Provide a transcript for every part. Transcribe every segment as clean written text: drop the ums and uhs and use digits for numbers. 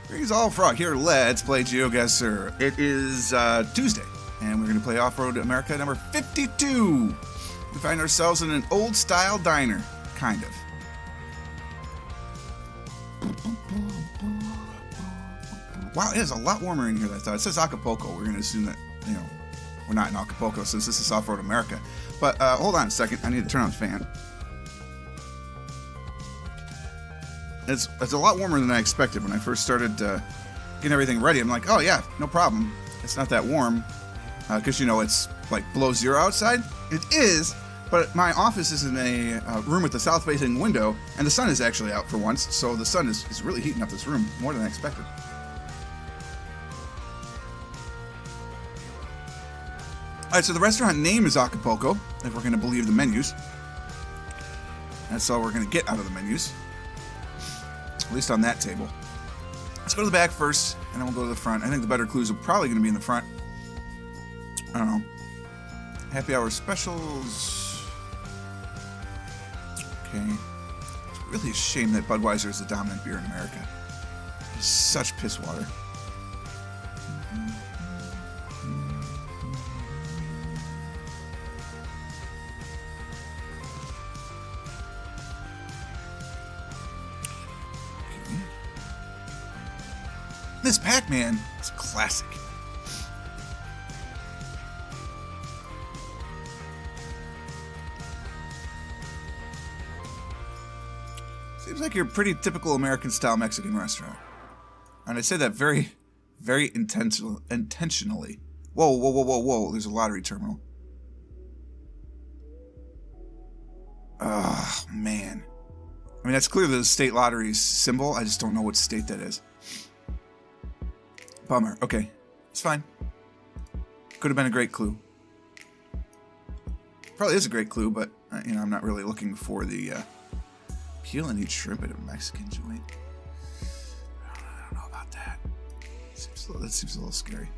Greetings all, Frog here. Let's play GeoGuessr. It is Tuesday, and we're going to play Offroad America number 52. We find ourselves in an old-style diner, kind of. Wow, it is a lot warmer in here than I thought. It says Acapulco. We're going to assume that, you know, we're not in Acapulco since this is Offroad America. But hold on a second. I need to turn on the fan. It's a lot warmer than I expected when I first started getting everything ready. I'm like, oh yeah, no problem. It's not that warm because, you know, it's like below zero outside. It is, but my office is in a room with a south-facing window, and the sun is actually out for once, so the sun is really heating up this room more than I expected. Alright, so the restaurant name is Acapulco, if we're going to believe the menus. That's all we're going to get out of the menus. At least on that table. Let's go to the back first, and then we'll go to the front. I think the better clues are probably going to be in the front. I don't know. Happy hour specials. Okay. It's really a shame that Budweiser is the dominant beer in America. It's such piss water. This Pac-Man is a classic. Seems like you're a pretty typical American-style Mexican restaurant. And I say that very, very intentionally. Whoa, whoa, whoa, whoa, whoa. There's a lottery terminal. Oh, man. I mean, that's clearly the state lottery's symbol. I just don't know what state that is. Bummer. Okay. It's fine. Could have been a great clue. Probably is a great clue, but, you know, I'm not really looking for the peel and eat shrimp at a Mexican joint. I don't know about that. That seems a little scary.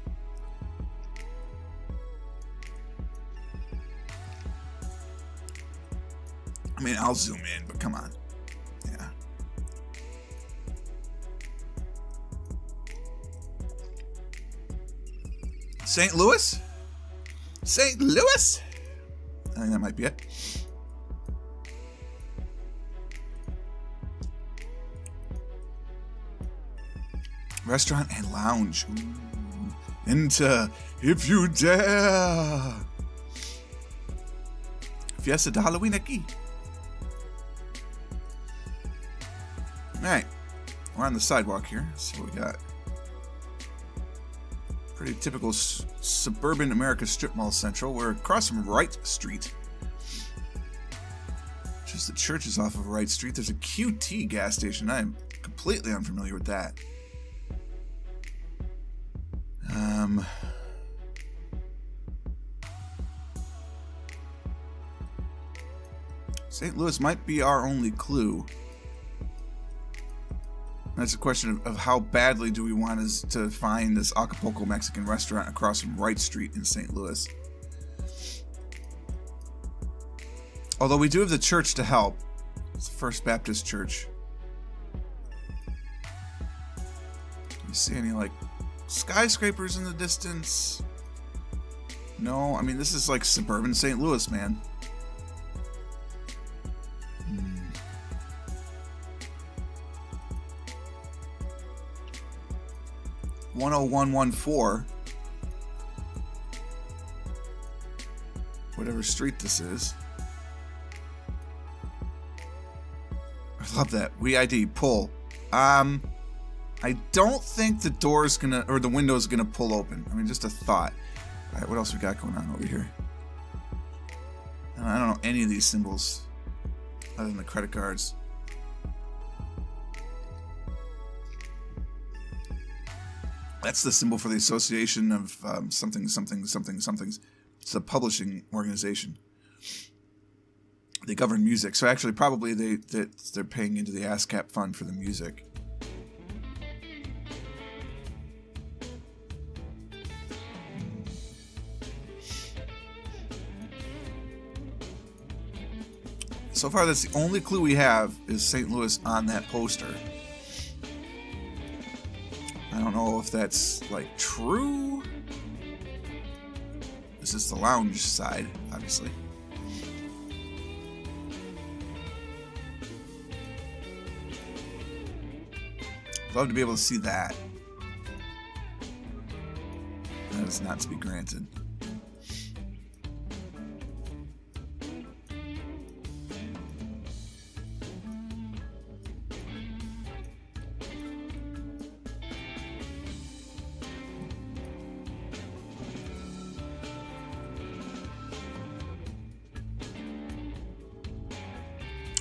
I mean, I'll zoom in, but come on. Yeah. St. Louis? St. Louis? I think that might be it. Restaurant and lounge. Ooh. Enter if you dare. Fiesta de Halloween aquí. Alright. We're on the sidewalk here. Let's see what we got. Pretty typical suburban America strip mall central. We're across from Wright Street. Just the church is off of Wright Street. There's a QT gas station. I'm completely unfamiliar with that. St. Louis might be our only clue. That's a question of how badly do we want us to find this Acapulco Mexican restaurant across from Wright Street in St. Louis. Although we do have the church to help. It's the First Baptist Church. Do you see any, like, skyscrapers in the distance? No, I mean, this is like suburban St. Louis, man. 10114. Whatever street this is. I love that. We ID pull. I don't think the door's gonna, or the window's gonna pull open. I mean, just a thought. Alright, what else we got going on over here? I don't know any of these symbols other than the credit cards. That's the symbol for the Association of something, something, something, somethings. It's a publishing organization. They govern music, so actually probably they're paying into the ASCAP fund for the music. So far, that's the only clue we have is St. Louis on that poster. don't know if that's, like, true. This is the lounge side, obviously. I'd love to be able to see that. That is not to be granted.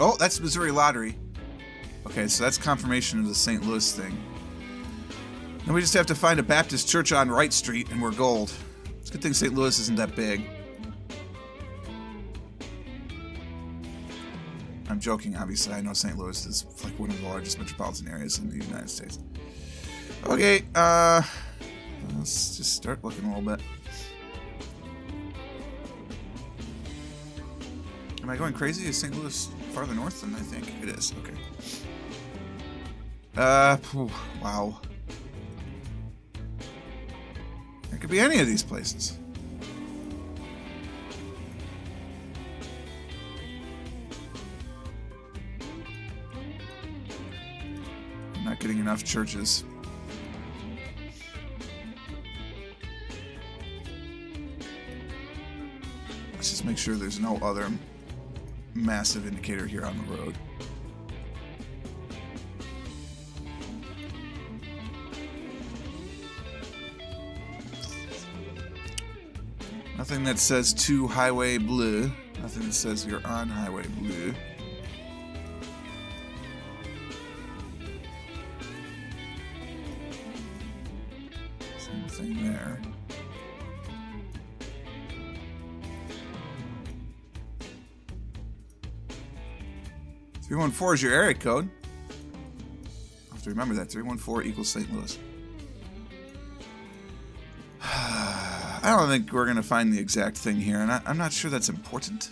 Oh, that's Missouri Lottery. Okay, so that's confirmation of the St. Louis thing. And we just have to find a Baptist church on Wright Street, and we're gold. It's a good thing St. Louis isn't that big. I'm joking, obviously. I know St. Louis is like one of the largest metropolitan areas in the United States. Okay, let's just start looking a little bit. Am I going crazy? Is St. Louis farther north than I think it is? Okay. Wow. It could be any of these places. I'm not getting enough churches. Let's just make sure there's no other massive indicator here on the road. Nothing that says to Highway Blue. Nothing that says you're on Highway Blue. Same thing there. .314 is your area code. I have to remember that. 314 equals St. Louis. I don't think we're going to find the exact thing here, and I'm not sure that's important.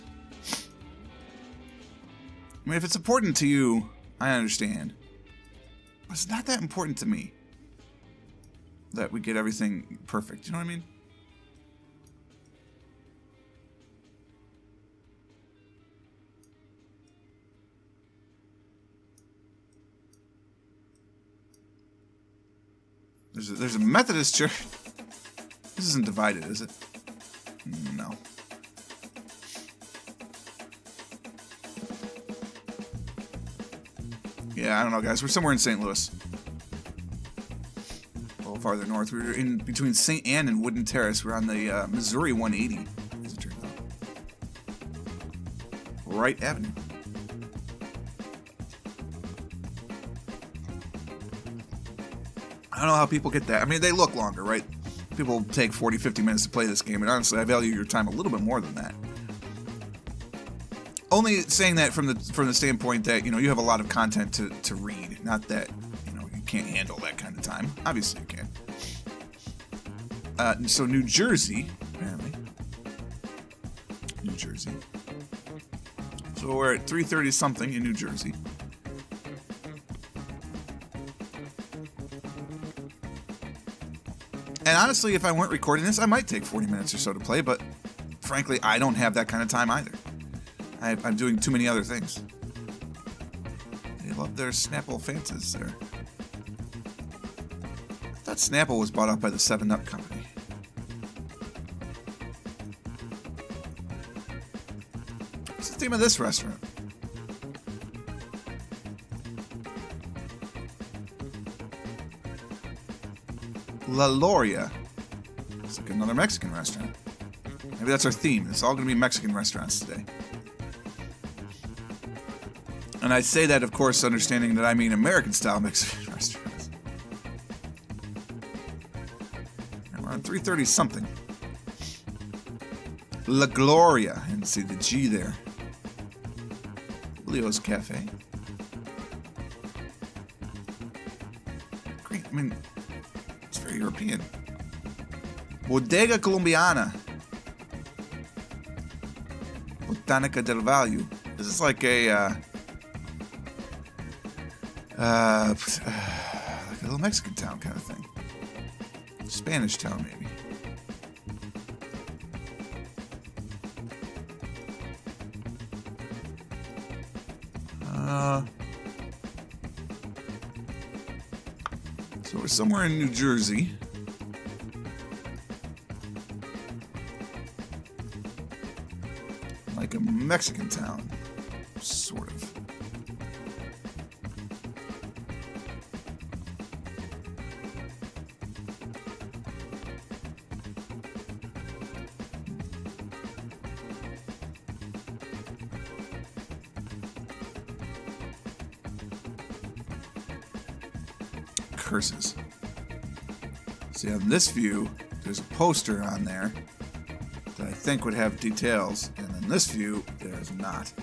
I mean, if it's important to you, I understand. But it's not that important to me that we get everything perfect. You know what I mean? There's a Methodist church. This isn't divided, is it? No. Yeah, I don't know, guys. We're somewhere in St. Louis. A little farther north. We were in between St. Anne and Wooden Terrace. We're on the Missouri 180, as it turns out. Wright Avenue. I don't know how people get that. I mean, they look longer, right? People take 40, 50 minutes to play this game, and honestly, I value your time a little bit more than that. Only saying that from the standpoint that, you know, you have a lot of content to read, not that, you know, you can't handle that kind of time. Obviously, you can. So New Jersey, apparently. New Jersey. So we're at 3:30 something in New Jersey. And honestly, if I weren't recording this, I might take 40 minutes or so to play, but frankly, I don't have that kind of time either. I'm doing too many other things. They love their Snapple Fantas there. I thought Snapple was bought out by the 7-Up company. What's the name of this restaurant? La Loria. It's like another Mexican restaurant. Maybe that's our theme. It's all going to be Mexican restaurants today. And I say that, of course, understanding that I mean American-style Mexican restaurants. And we're on 3:30 something. La Gloria. And see the G there. Leo's Cafe. Great. I mean, it's very European. Bodega Colombiana. Botanica del Valle. This is like a like a little Mexican town kind of thing. Spanish town, maybe. So we're somewhere in New Jersey. Like a Mexican town, sort of. Curses. See, on this view, there's a poster on there that I think would have details, and in this view, there is not.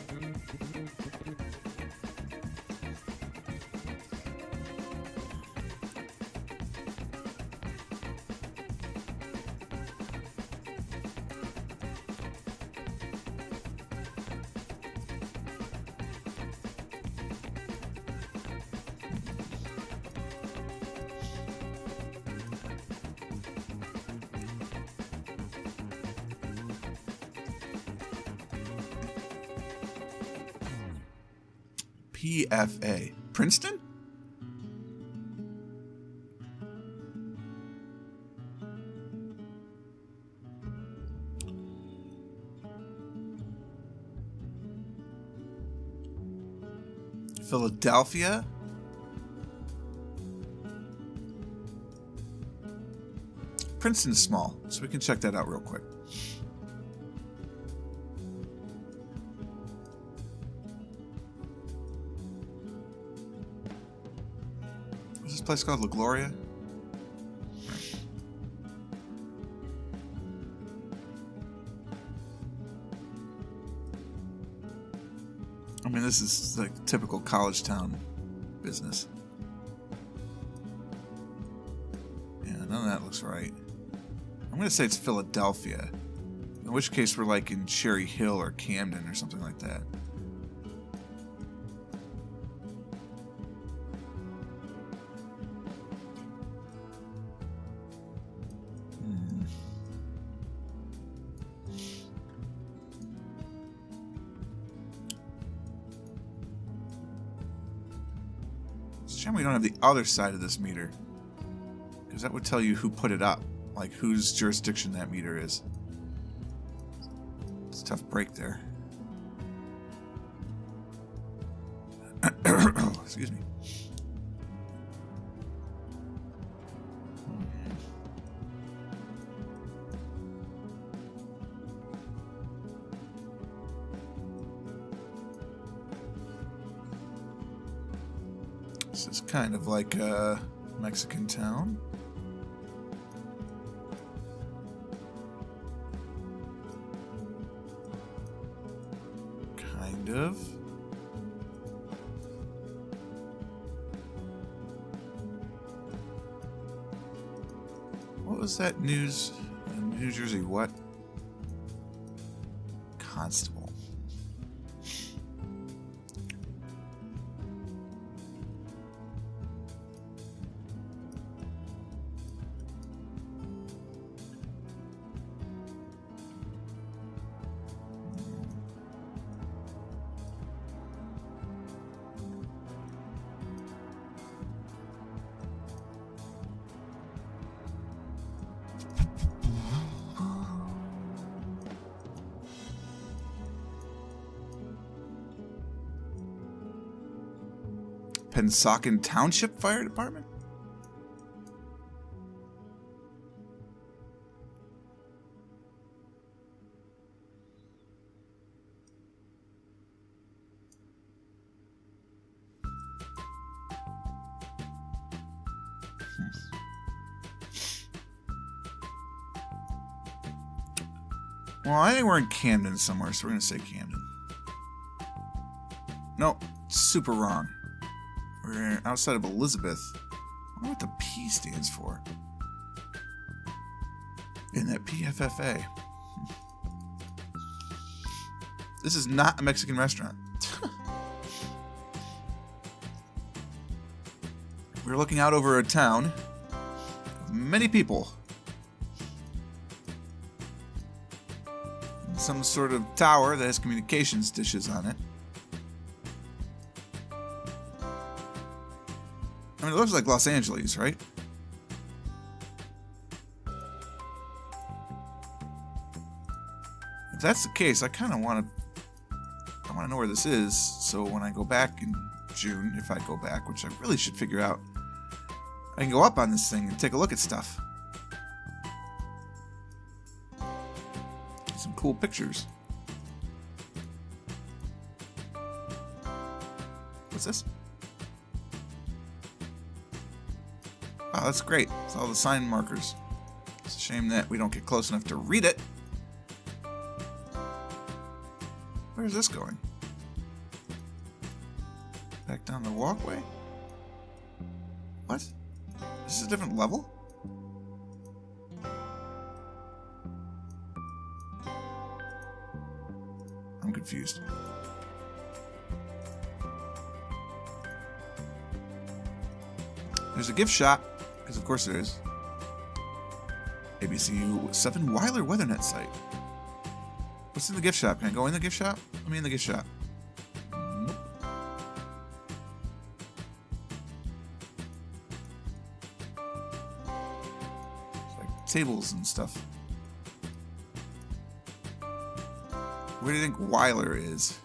PFA. Princeton? Philadelphia? Princeton's small, so we can check that out real quick. What's this place called? La Gloria? I mean, this is like typical college town business. Yeah, none of that looks right. I'm going to say it's Philadelphia. In which case we're like in Cherry Hill or Camden or something like that. It's a shame we don't have the other side of this meter, because that would tell you who put it up, like whose jurisdiction that meter is. It's a tough break there. Excuse me. This is kind of like a Mexican town. Kind of. What was that news in New Jersey? What? Constable. Pennsauken Township Fire Department? Well, I think we're in Camden somewhere, so we're going to say Camden. No, super wrong. We're outside of Elizabeth. I wonder what the P stands for. In that PFFA. This is not a Mexican restaurant. We're looking out over a town many people. Some sort of tower that has communications dishes on it. I mean, it looks like Los Angeles, right? If that's the case, I kind of want to know where this is, so when I go back in June, if I go back, which I really should figure out, I can go up on this thing and take a look at stuff. Some cool pictures. What's this? Oh, that's great. It's all the sign markers. It's a shame that we don't get close enough to read it. Where's this going? Back down the walkway? What? This is a different level? I'm confused. There's a gift shop, because of course there is. ABC 7 Weiler WeatherNet site. What's in the gift shop? Can I go in the gift shop? Let me in the gift shop. Nope. It's like tables and stuff. Where do you think Weiler is?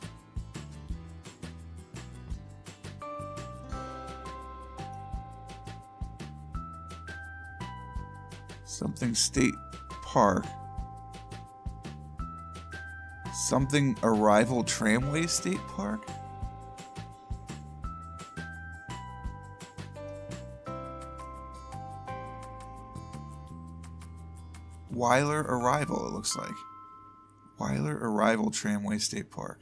Something State Park. Something Arrival Tramway State Park? Weiler Arrival, it looks like. Weiler Arrival Tramway State Park.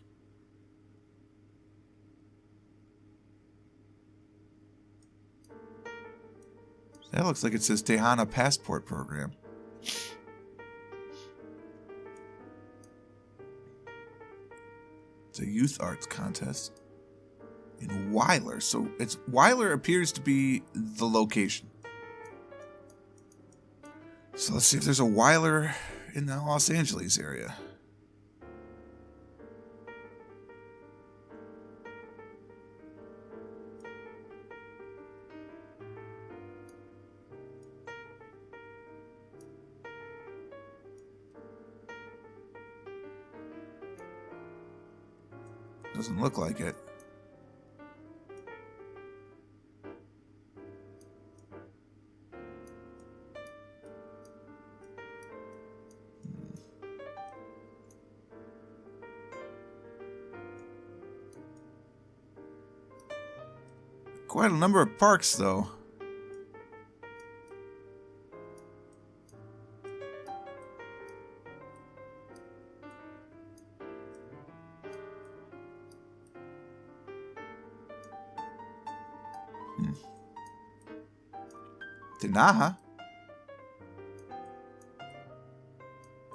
That looks like it says Tejana Passport Program. It's a youth arts contest in Weiler. So it's Weiler appears to be the location. So let's see if there's a Weiler in the Los Angeles area. Doesn't look like it. Quite a number of parks, though. Dinaha.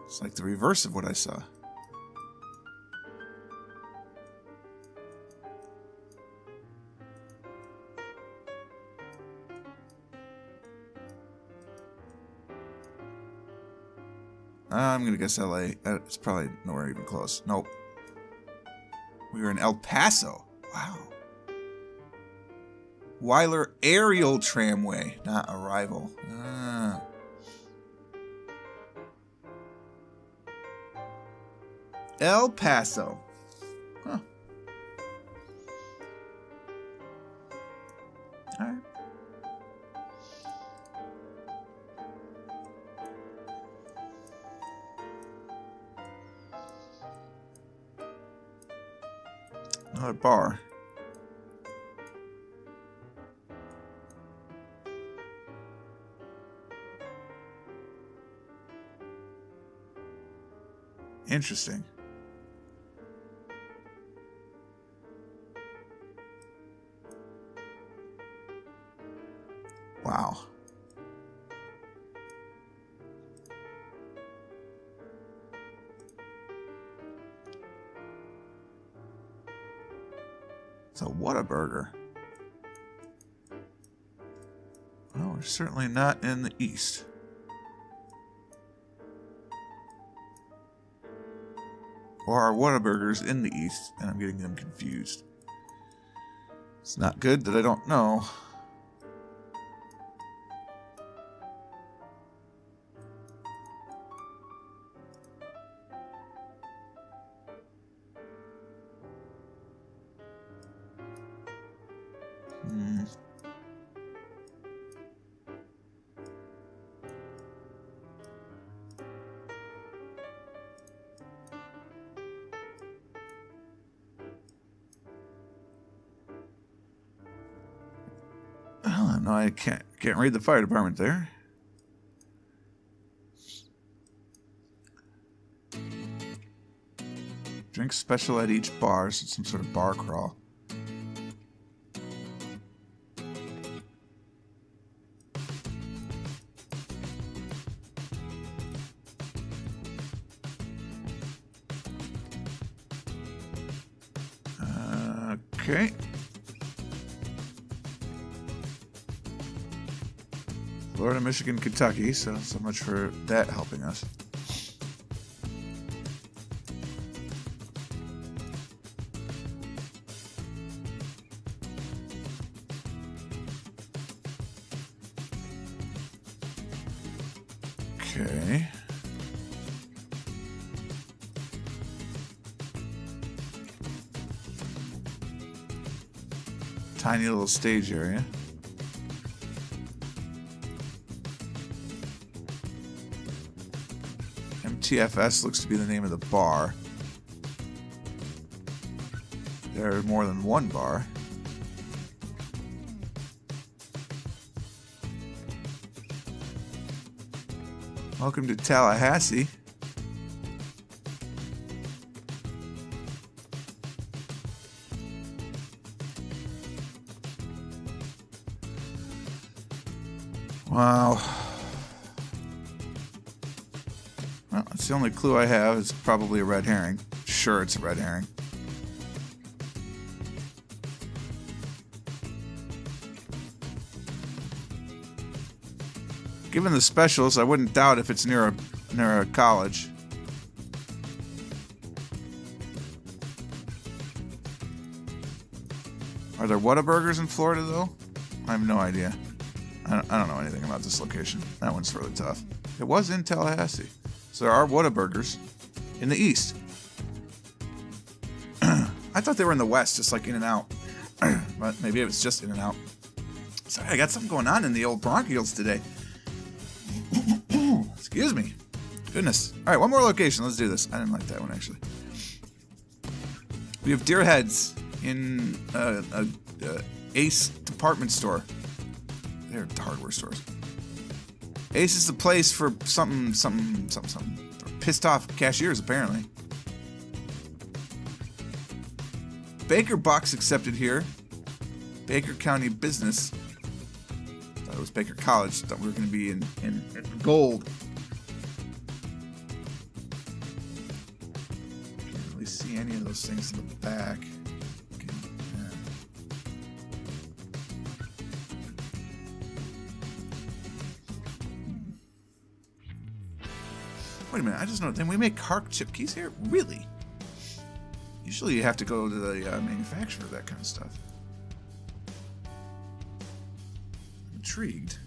It's like the reverse of what I saw. I'm gonna guess LA. It's probably nowhere even close. Nope. We were in El Paso. Wow. Weiler Aerial Tramway, not Arrival. Ah. El Paso. Huh. All right. Another bar. Interesting. Wow. So what a burger. Oh, we're certainly not in the east. Or are Whataburgers in the east, and I'm getting them confused. It's not good that I don't know. No, I can't read the fire department there. Drink special at each bar, so it's some sort of bar crawl. Okay. Florida, Michigan, Kentucky, so much for that helping us. Okay. Tiny little stage area. TFS looks to be the name of the bar. There are more than one bar. Welcome to Tallahassee. Wow. Well, that's the only clue I have. It's probably a red herring. Sure, it's a red herring. Given the specials, I wouldn't doubt if it's near a college. Are there Whataburgers in Florida, though? I have no idea. I don't know anything about this location. That one's really tough. It was in Tallahassee. So there are Whataburgers in the east. I thought they were in the west, just like In-N-Out. But maybe it was just In-N-Out. Sorry, I got something going on in the old bronchioles today. Excuse me. Goodness. All right, one more location. Let's do this. I didn't like that one, actually. We have deer heads in a Ace department store. They're hardware stores. Ace is the place for something. Pissed off cashiers, apparently. Baker Bucks accepted here. Baker County Business. Thought it was Baker College. Thought we were going to be in gold. Can't really see any of those things in the back. Okay, yeah. Wait a minute, I just noticed. Then we make Hark chip keys here? Really? Usually you have to go to the manufacturer, that kind of stuff. I'm intrigued.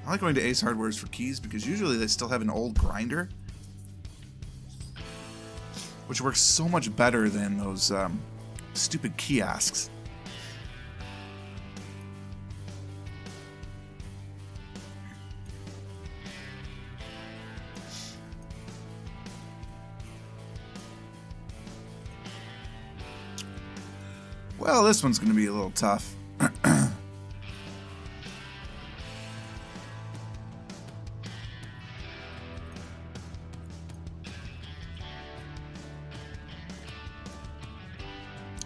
I like going to Ace Hardware's for keys because usually they still have an old grinder, which works so much better than those stupid kiosks. Well, this one's going to be a little tough.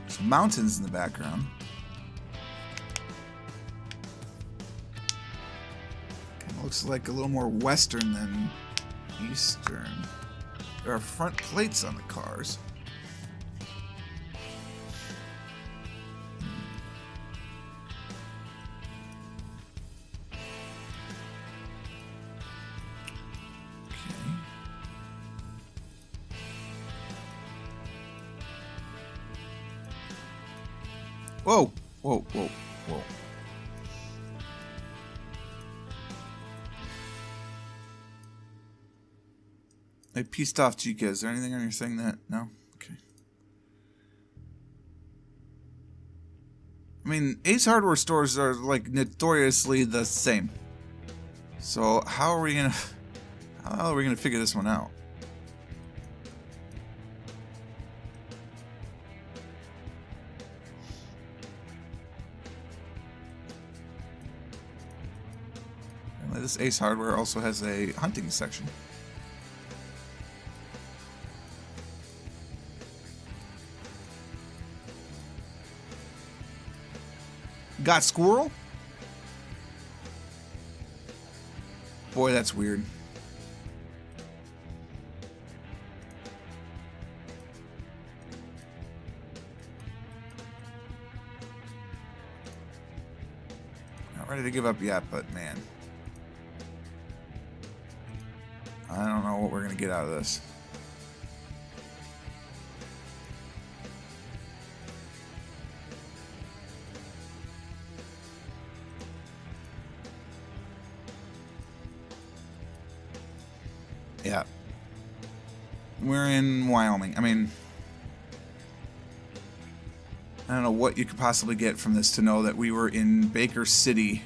There's mountains in the background. Kind of looks like a little more western than eastern. There are front plates on the cars. Whoa, whoa, whoa, whoa. I pieced off Chica. Is there anything on your thing that... No? Okay. I mean, Ace Hardware stores are, like, notoriously the same. So, how are we gonna... How are we gonna figure this one out? This Ace Hardware also has a hunting section. Got squirrel? Boy, that's weird. Not ready to give up yet, but man. I don't know what we're going to get out of this. Yeah. We're in Wyoming. I mean, I don't know what you could possibly get from this to know that we were in Baker City,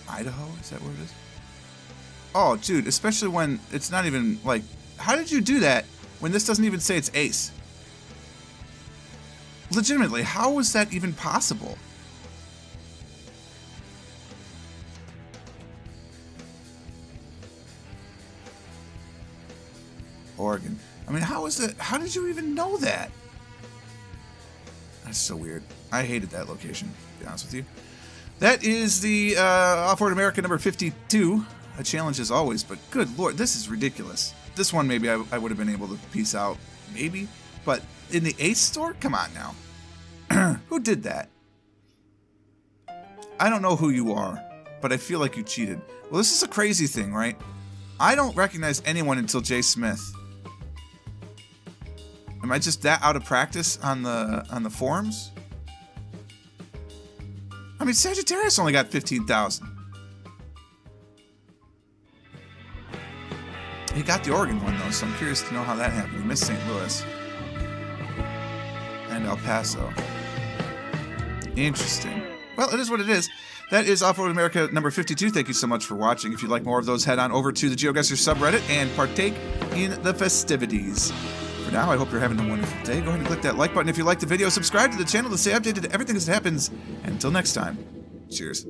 Idaho? Is that where it is? Oh, dude, especially when it's not even, like... How did you do that when this doesn't even say it's Ace? Legitimately, how was that even possible? Oregon. I mean, how is that? How did you even know that? That's so weird. I hated that location, to be honest with you. That is the Offroad America number 52. A challenge as always, but good lord, this is ridiculous. This one maybe I would have been able to piece out, maybe. But in the Ace store? Come on now. Who did that? I don't know who you are, but I feel like you cheated. Well, this is a crazy thing, right? I don't recognize anyone until Jay Smith. Am I just that out of practice on the forums? I mean, Sagittarius only got 15,000. He got the Oregon one, though, so I'm curious to know how that happened. He missed St. Louis. And El Paso. Interesting. Well, it is what it is. That is Offroad America number 52. Thank you so much for watching. If you'd like more of those, head on over to the GeoGuessr subreddit and partake in the festivities. For now, I hope you're having a wonderful day. Go ahead and click that like button if you liked the video. Subscribe to the channel to stay updated to everything as it happens. And until next time, cheers.